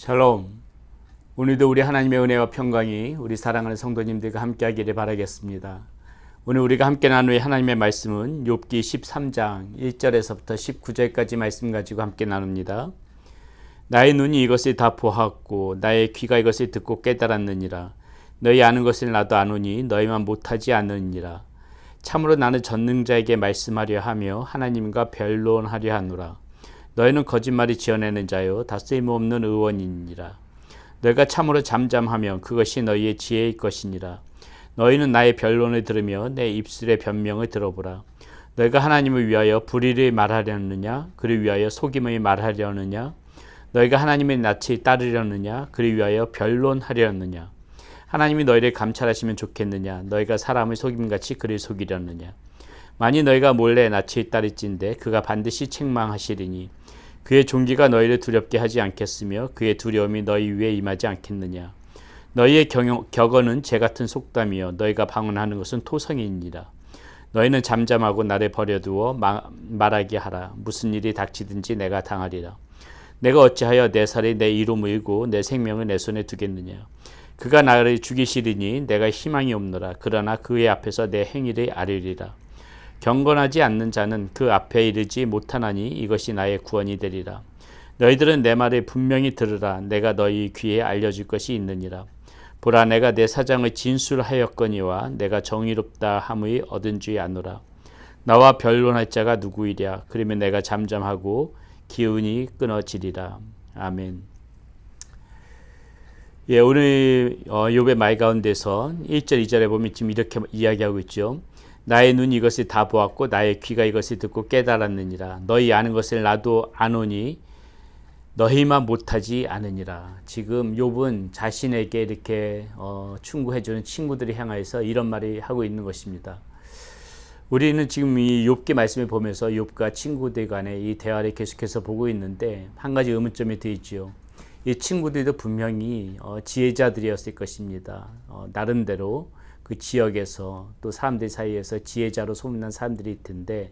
샬롬. 오늘도 우리 하나님의 은혜와 평강이 우리 사랑하는 성도님들과 함께하기를 바라겠습니다. 오늘 우리가 함께 나눌 하나님의 말씀은 욥기 13장 1절에서부터 19절까지 말씀 가지고 함께 나눕니다. 나의 눈이 이것을 다 보았고 나의 귀가 이것을 듣고 깨달았느니라. 너희 아는 것을 나도 아노니 너희만 못하지 않느니라. 참으로 나는 전능자에게 말씀하려 하며 하나님과 변론하려 하노라. 너희는 거짓말이 지어내는 자요 다 쓸모없는 의원이니라. 너희가 참으로 잠잠하면 그것이 너희의 지혜일 것이니라. 너희는 나의 변론을 들으며 내 입술의 변명을 들어보라. 너희가 하나님을 위하여 불의를 말하려느냐 그를 위하여 속임을 말하려느냐. 너희가 하나님의 낯을 따르려느냐 그를 위하여 변론하려느냐. 하나님이 너희를 감찰하시면 좋겠느냐 너희가 사람을 속임같이 그를 속이려느냐. 만일 너희가 몰래 낯을 따를진대 그가 반드시 책망하시리니 그의 종기가 너희를 두렵게 하지 않겠으며 그의 두려움이 너희 위에 임하지 않겠느냐. 너희의 격언은 재같은 속담이요 너희가 방언하는 것은 토성이니라. 너희는 잠잠하고 나를 버려두어 말하게 하라. 무슨 일이 닥치든지 내가 당하리라. 내가 어찌하여 내 살이 내 이로 물고 내 생명을 내 손에 두겠느냐. 그가 나를 죽이시리니 내가 희망이 없노라. 그러나 그의 앞에서 내 행위를 아뢰리라. 경건하지 않는 자는 그 앞에 이르지 못하나니 이것이 나의 구원이 되리라. 너희들은 내 말을 분명히 들으라. 내가 너희 귀에 알려줄 것이 있느니라. 보라 내가 내 사장을 진술하였거니와 내가 정의롭다 함을 얻은 줄 아노라. 나와 변론할 자가 누구이랴. 그러면 내가 잠잠하고 기운이 끊어지리라. 아멘. 예, 오늘 욥의 말 가운데서 1절 2절에 보면 지금 이렇게 이야기하고 있죠. 나의 눈이 이것을 다 보았고 나의 귀가 이것을 듣고 깨달았느니라. 너희 아는 것을 나도 아노니 너희만 못하지 않으니라. 지금 욥은 자신에게 이렇게 충고해주는 친구들을 향하여서 이런 말을 하고 있는 것입니다. 우리는 지금 이 욥기 말씀을 보면서 욥과 친구들 간의 이 대화를 계속해서 보고 있는데 한 가지 의문점이 더 있죠. 이 친구들도 분명히 지혜자들이었을 것입니다. 나름대로 그 지역에서 또 사람들 사이에서 지혜자로 소문난 사람들이 있을 텐데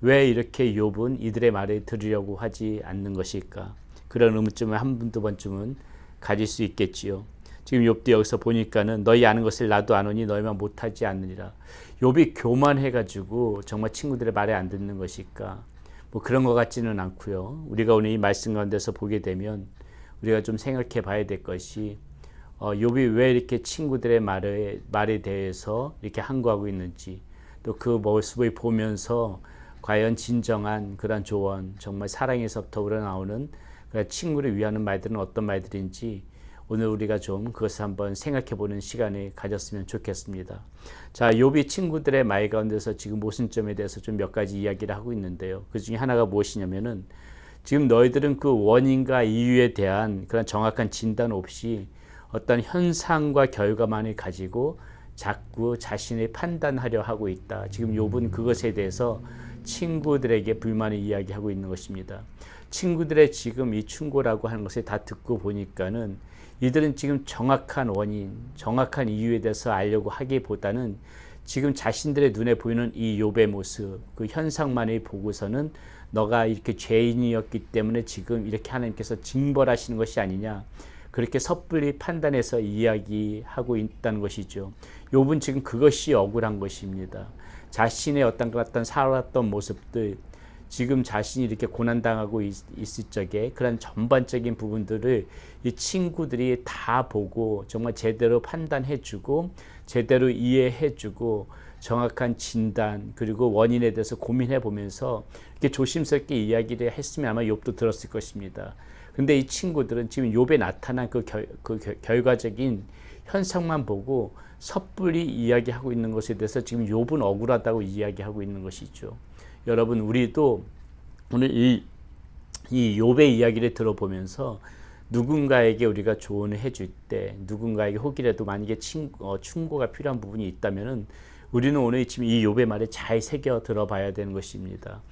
왜 이렇게 욥은 이들의 말을 들으려고 하지 않는 것일까? 그런 의문점을 한 번, 두 번쯤은 가질 수 있겠지요. 지금 욥도 여기서 보니까는 너희 아는 것을 나도 아노니 너희만 못하지 않느니라. 욥이 교만해가지고 정말 친구들의 말에 안 듣는 것일까? 뭐 그런 것 같지는 않고요. 우리가 오늘 이 말씀 가운데서 보게 되면 우리가 좀 생각해 봐야 될 것이 욥이 왜 이렇게 친구들의 말에 대해서 이렇게 항거하고 있는지 또 그 모습을 보면서 과연 진정한 그런 조언 정말 사랑에서부터 우러나오는 친구를 위하는 말들은 어떤 말들인지 오늘 우리가 좀 그것을 한번 생각해 보는 시간을 가졌으면 좋겠습니다. 자, 욥이 친구들의 말 가운데서 지금 모순점에 대해서 좀 몇 가지 이야기를 하고 있는데요. 그 중에 하나가 무엇이냐면은 지금 너희들은 그 원인과 이유에 대한 그런 정확한 진단 없이 어떤 현상과 결과만을 가지고 자꾸 자신을 판단하려 하고 있다. 지금 욥은 그것에 대해서 친구들에게 불만을 이야기하고 있는 것입니다. 친구들의 지금 이 충고라고 하는 것을 다 듣고 보니까는 이들은 지금 정확한 원인, 정확한 이유에 대해서 알려고 하기보다는 지금 자신들의 눈에 보이는 이 욥의 모습, 그 현상만을 보고서는 너가 이렇게 죄인이었기 때문에 지금 이렇게 하나님께서 징벌하시는 것이 아니냐. 그렇게 섣불리 판단해서 이야기하고 있다는 것이죠. 욥은 지금 그것이 억울한 것입니다. 자신의 어떤 살았던 모습들, 지금 자신이 이렇게 고난당하고 있을 적에 그런 전반적인 부분들을 이 친구들이 다 보고 정말 제대로 판단해주고 제대로 이해해주고 정확한 진단 그리고 원인에 대해서 고민해 보면서 이렇게 조심스럽게 이야기를 했으면 아마 욥도 들었을 것입니다. 근데 이 친구들은 지금 욥에 나타난 그 결과적인 현상만 보고 섣불리 이야기하고 있는 것에 대해서 지금 욥은 억울하다고 이야기하고 있는 것이죠. 여러분 우리도 오늘 이 욥의 이야기를 들어보면서 누군가에게 우리가 조언을 해줄 때 누군가에게 혹이라도 만약에 충고가 필요한 부분이 있다면은 우리는 오늘 지금 이 욥의 말에 잘 새겨 들어봐야 되는 것입니다.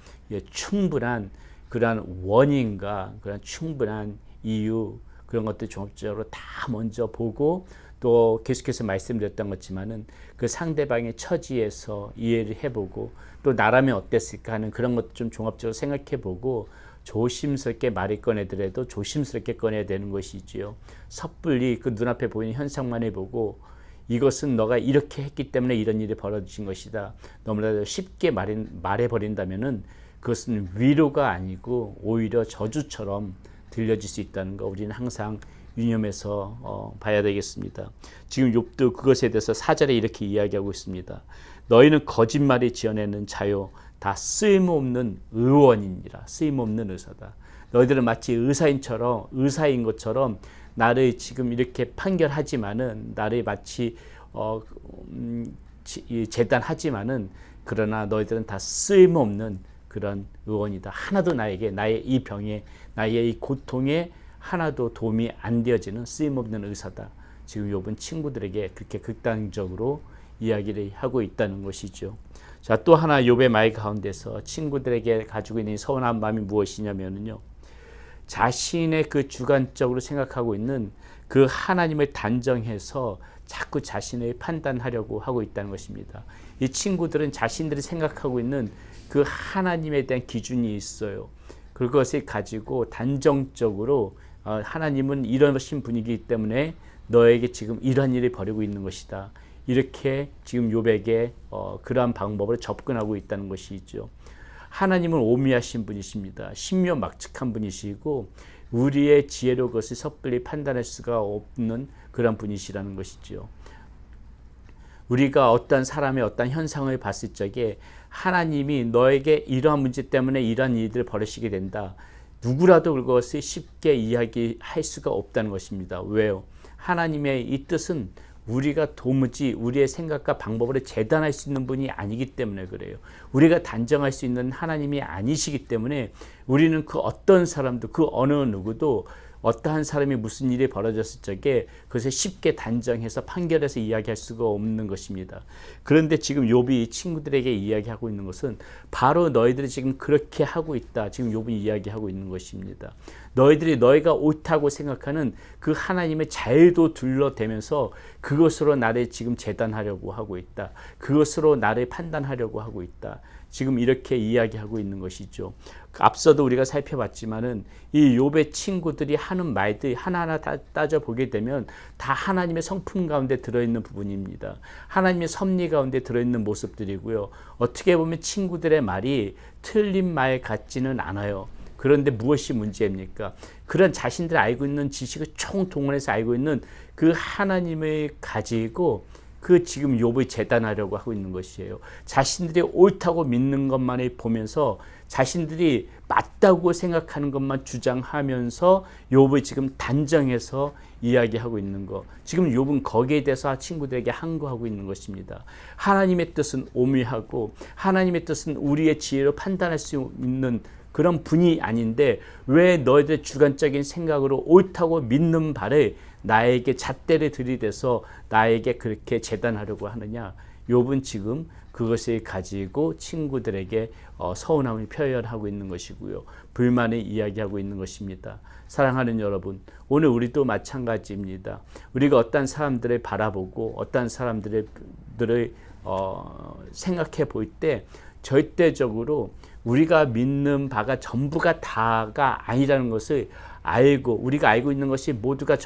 충분한 그러한 원인과 그런 충분한 이유 그런 것들 종합적으로 다 먼저 보고 또 계속해서 말씀드렸던 것지만은 그 상대방의 처지에서 이해를 해보고 또 나라면 어땠을까 하는 그런 것도 좀 종합적으로 생각해보고 조심스럽게 말을 꺼내더라도 조심스럽게 꺼내야 되는 것이지요. 섣불리 그 눈앞에 보이는 현상만을 보고 이것은 너가 이렇게 했기 때문에 이런 일이 벌어진 것이다. 너무나도 쉽게 말해버린다면은 그것은 위로가 아니고 오히려 저주처럼 들려질 수 있다는 거 우리는 항상 유념해서 봐야 되겠습니다. 지금 욥도 그것에 대해서 4절에 이렇게 이야기하고 있습니다. 너희는 거짓말이 지어내는 자요 다 쓸모없는 의원이니라. 쓸모없는 의사다. 너희들은 마치 의사인 것처럼 나를 지금 이렇게 판결하지만은 나를 마치 재단하지만은 그러나 너희들은 다 쓸모없는 그런 의원이다. 하나도 나에게 나의 이 병에 나의 이 고통에 하나도 도움이 안 되어지는 쓸모없는 의사다. 지금 욥은 친구들에게 그렇게 극단적으로 이야기를 하고 있다는 것이죠. 자, 또 하나 욥의 말 가운데서 친구들에게 가지고 있는 서운한 마음이 무엇이냐면요. 자신의 그 주관적으로 생각하고 있는 그 하나님을 단정해서 자꾸 자신을 판단하려고 하고 있다는 것입니다. 이 친구들은 자신들이 생각하고 있는 그 하나님에 대한 기준이 있어요. 그것을 가지고 단정적으로 하나님은 이러신 분이기 때문에 너에게 지금 이러한 일을 벌이고 있는 것이다. 이렇게 지금 욥에게 그러한 방법으로 접근하고 있다는 것이죠. 하나님은 오미하신 분이십니다. 신묘막측한 분이시고 우리의 지혜로 그것을 섣불리 판단할 수가 없는 그런 분이시라는 것이죠. 우리가 어떤 사람의 어떤 현상을 봤을 적에 하나님이 너에게 이러한 문제 때문에 이러한 일들을 벌이시게 된다. 누구라도 그것을 쉽게 이야기할 수가 없다는 것입니다. 왜요? 하나님의 이 뜻은 우리가 도무지 우리의 생각과 방법으로 재단할 수 있는 분이 아니기 때문에 그래요. 우리가 단정할 수 있는 하나님이 아니시기 때문에 우리는 그 어떤 사람도 그 어느 누구도 어떠한 사람이 무슨 일이 벌어졌을 적에 그것을 쉽게 단정해서 판결해서 이야기할 수가 없는 것입니다. 그런데 지금 욥이 친구들에게 이야기하고 있는 것은 바로 너희들이 지금 그렇게 하고 있다. 지금 욥이 이야기하고 있는 것입니다. 너희가 옳다고 생각하는 그 하나님의 자유도 둘러대면서 그것으로 나를 지금 재단하려고 하고 있다. 그것으로 나를 판단하려고 하고 있다. 지금 이렇게 이야기하고 있는 것이죠. 앞서도 우리가 살펴봤지만은 이 욥의 친구들이 하는 말들 하나하나 다 따져보게 되면 다 하나님의 성품 가운데 들어있는 부분입니다. 하나님의 섭리 가운데 들어있는 모습들이고요. 어떻게 보면 친구들의 말이 틀린 말 같지는 않아요. 그런데 무엇이 문제입니까? 그런 자신들이 알고 있는 지식을 총동원해서 알고 있는 그 하나님을 가지고 그 지금 욥을 재단하려고 하고 있는 것이에요. 자신들이 옳다고 믿는 것만을 보면서 자신들이 맞다고 생각하는 것만 주장하면서 욥을 지금 단정해서 이야기하고 있는 것. 지금 욥은 거기에 대해서 친구들에게 항거하고 있는 것입니다. 하나님의 뜻은 오묘하고 하나님의 뜻은 우리의 지혜로 판단할 수 있는 그런 분이 아닌데 왜 너희들 주관적인 생각으로 옳다고 믿는 바를 나에게 잣대를 들이대서 나에게 그렇게 재단하려고 하느냐. 욥은 지금 그것을 가지고 친구들에게 서운함을 표현하고 있는 것이고요. 불만을 이야기하고 있는 것입니다. 사랑하는 여러분, 오늘 우리도 마찬가지입니다. 우리가 어떤 사람들을 바라보고 어떤 사람들을 생각해 볼 때 절대적으로 우리가 믿는 바가 전부가 다가 아니라는 것을 알고 우리가 알고 있는 것이 모두가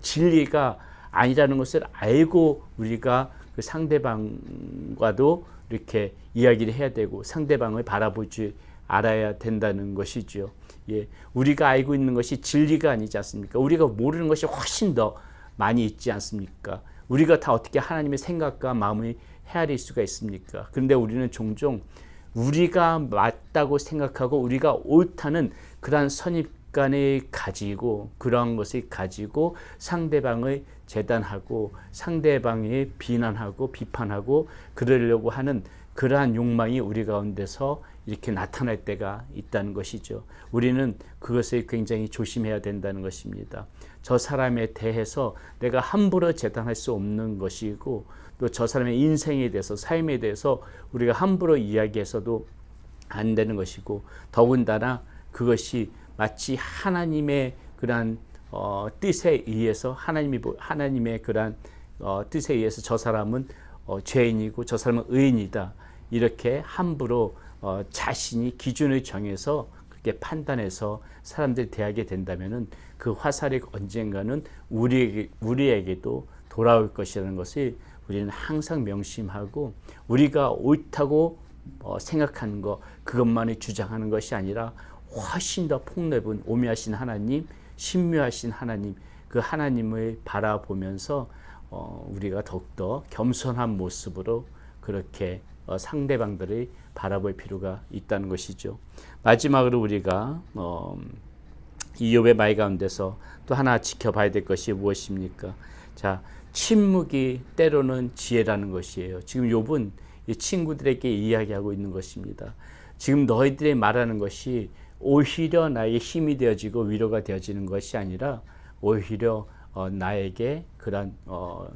진리가 아니라는 것을 알고 우리가 그 상대방과도 이렇게 이야기를 해야 되고 상대방을 바라볼 줄 알아야 된다는 것이죠. 예, 우리가 알고 있는 것이 진리가 아니지 않습니까? 우리가 모르는 것이 훨씬 더 많이 있지 않습니까? 우리가 다 어떻게 하나님의 생각과 마음을 헤아릴 수가 있습니까? 그런데 우리는 종종 우리가 맞다고 생각하고 우리가 옳다는 그러한 선입관을 가지고 그러한 것을 가지고 상대방을 재단하고 상대방을 비난하고 비판하고 그러려고 하는 그러한 욕망이 우리 가운데서 이렇게 나타날 때가 있다는 것이죠. 우리는 그것을 굉장히 조심해야 된다는 것입니다. 저 사람에 대해서 내가 함부로 재단할 수 없는 것이고 또 저 사람의 인생에 대해서 삶에 대해서 우리가 함부로 이야기해서도 안 되는 것이고 더군다나 그것이 마치 하나님의 그러한 뜻에 의해서 하나님의 그러한 뜻에 의해서 저 사람은 죄인이고 저 사람은 의인이다 이렇게 함부로 자신이 기준을 정해서 그렇게 판단해서 사람들이 대하게 된다면은 그 화살이 언젠가는 우리에게도 돌아올 것이라는 것을 우리는 항상 명심하고, 우리가 옳다고 생각하는 것, 그것만을 주장하는 것이 아니라 훨씬 더 폭넓은 오묘하신 하나님, 신묘하신 하나님, 그 하나님을 바라보면서 우리가 더욱더 겸손한 모습으로 그렇게 상대방들을 바라볼 필요가 있다는 것이죠. 마지막으로 우리가 이욥의 말 가운데서 또 하나 지켜봐야 될 것이 무엇입니까? 자, 침묵이 때로는 지혜라는 것이에요. 지금 욥은 이 친구들에게 이야기하고 있는 것입니다. 지금 너희들이 말하는 것이 오히려 나에게 힘이 되어지고 위로가 되어지는 것이 아니라 오히려 나에게 그런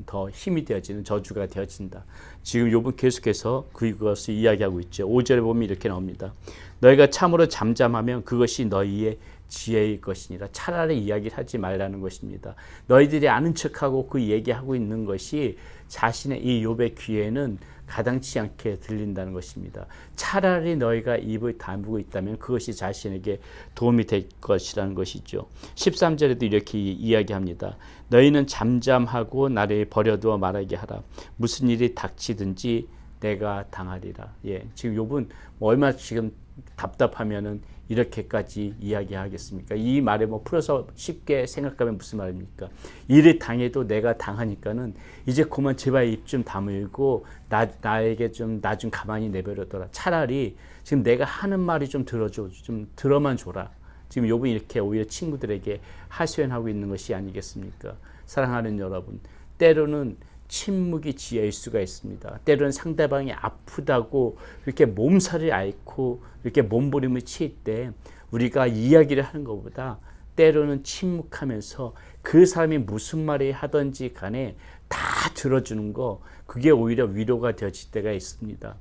더 힘이 되어지는 저주가 되어진다. 지금 욥은 계속해서 그것을 이야기하고 있죠. 5절에 보면 이렇게 나옵니다. 너희가 참으로 잠잠하면 그것이 너희의 지혜일 것이니라. 차라리 이야기를 하지 말라는 것입니다. 너희들이 아는 척하고 그 얘기하고 있는 것이 자신의 이 욥의 귀에는 가당치 않게 들린다는 것입니다. 차라리 너희가 입을 다물고 있다면 그것이 자신에게 도움이 될 것이라는 것이죠. 13절에도 이렇게 이야기합니다. 너희는 잠잠하고 나를 버려두어 말하게 하라. 무슨 일이 닥치든지 내가 당하리라. 지금 욥은 얼마나 지금 답답하면은 이렇게까지 이야기하겠습니까? 이 말에 풀어서 쉽게 생각하면 무슨 말입니까? 일을 당해도 내가 당하니까는 이제 그만 제발 입 좀 다물고 나에게 좀 나 좀 가만히 내버려둬라. 차라리 지금 내가 하는 말이 좀 들어줘, 좀 들어만 줘라. 지금 욥은 이렇게 오히려 친구들에게 하소연하고 있는 것이 아니겠습니까? 사랑하는 여러분, 때로는 침묵이 지혜일 수가 있습니다. 때로는 상대방이 아프다고 이렇게 몸살을 앓고 이렇게 몸부림을 칠 때 우리가 이야기를 하는 것보다 때로는 침묵하면서 그 사람이 무슨 말을 하든지 간에 다 들어주는 거, 그게 오히려 위로가 되어질 때가 있습니다.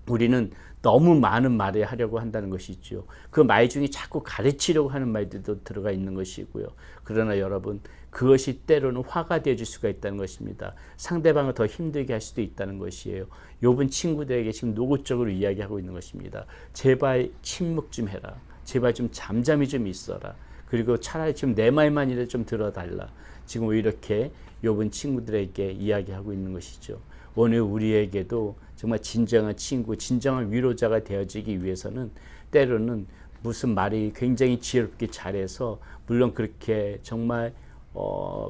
우리는 너무 많은 말을 하려고 한다는 것이죠. 그 말 중에 자꾸 가르치려고 하는 말들도 들어가 있는 것이고요. 그러나 여러분, 그것이 때로는 화가 되어질 수가 있다는 것입니다. 상대방을 더 힘들게 할 수도 있다는 것이에요. 욥은 친구들에게 지금 노골적으로 이야기하고 있는 것입니다. 제발 침묵 좀 해라. 제발 좀 잠잠히 좀 있어라. 그리고 차라리 지금 내 말만이라도 좀 들어달라. 지금 이렇게 욥은 친구들에게 이야기하고 있는 것이죠. 오늘 우리에게도 정말 진정한 친구, 진정한 위로자가 되어지기 위해서는 때로는 무슨 말이 굉장히 지혜롭게 잘해서, 물론 그렇게 정말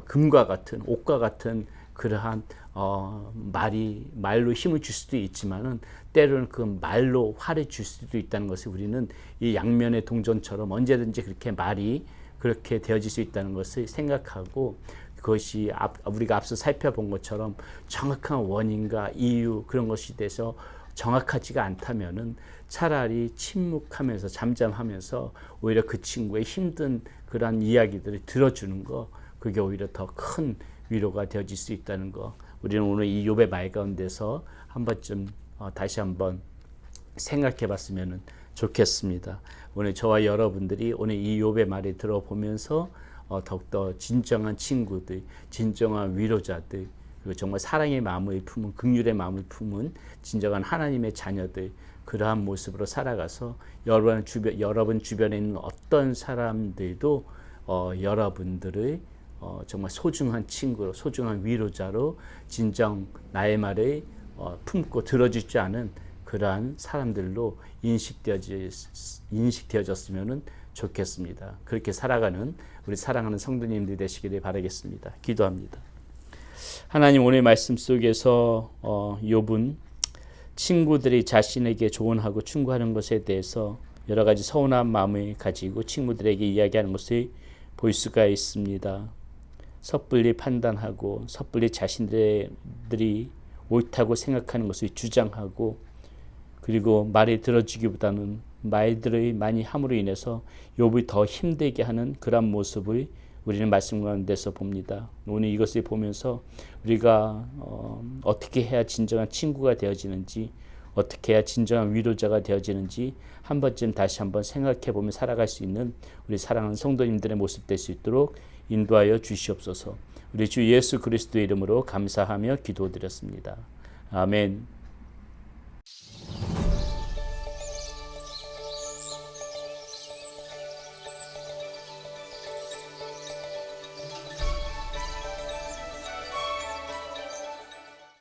금과 같은, 옥과 같은 그러한 말로 힘을 줄 수도 있지만은 때로는 그 말로 화를 줄 수도 있다는 것을 우리는 이 양면의 동전처럼 언제든지 그렇게 말이 그렇게 되어질 수 있다는 것을 생각하고, 그것이 우리가 앞서 살펴본 것처럼 정확한 원인과 이유, 그런 것이 돼서 정확하지가 않다면은 차라리 침묵하면서 잠잠하면서 오히려 그 친구의 힘든 그런 이야기들을 들어주는 거, 그게 오히려 더 큰 위로가 되어질 수 있다는 거, 우리는 오늘 이 욥의 말 가운데서 한 번쯤 다시 한번 생각해 봤으면 좋겠습니다. 오늘 저와 여러분들이 오늘 이 욥의 말을 들어보면서 더욱더 진정한 친구들, 진정한 위로자들, 그리고 정말 사랑의 마음을 품은, 긍휼의 마음을 품은 진정한 하나님의 자녀들, 그러한 모습으로 살아가서 여러분 주변에 있는 어떤 사람들도 여러분들을 정말 소중한 친구로, 소중한 위로자로 진정 나의 말을 품고 들어줄 줄 아는 그러한 사람들로 인식되어졌으면 좋겠습니다. 그렇게 살아가는 우리 사랑하는 성도님들 되시기를 바라겠습니다. 기도합니다. 하나님, 오늘 말씀 속에서 욥은 친구들이 자신에게 조언하고 충고하는 것에 대해서 여러 가지 서운한 마음을 가지고 친구들에게 이야기하는 것을 볼 수가 있습니다. 섣불리 판단하고 섣불리 자신들이 옳다고 생각하는 것을 주장하고, 그리고 말을 들어주기보다는 말들을 많이 함으로 인해서 욥을 더 힘들게 하는 그런 모습을 우리는 말씀 가운데서 봅니다. 오늘 이것을 보면서 우리가 어떻게 해야 진정한 친구가 되어지는지, 어떻게 해야 진정한 위로자가 되어지는지 한 번쯤 다시 한번 생각해 보며 살아갈 수 있는 우리 사랑하는 성도님들의 모습 될 수 있도록 인도하여 주시옵소서. 우리 주 예수 그리스도의 이름으로 감사하며 기도드렸습니다. 아멘.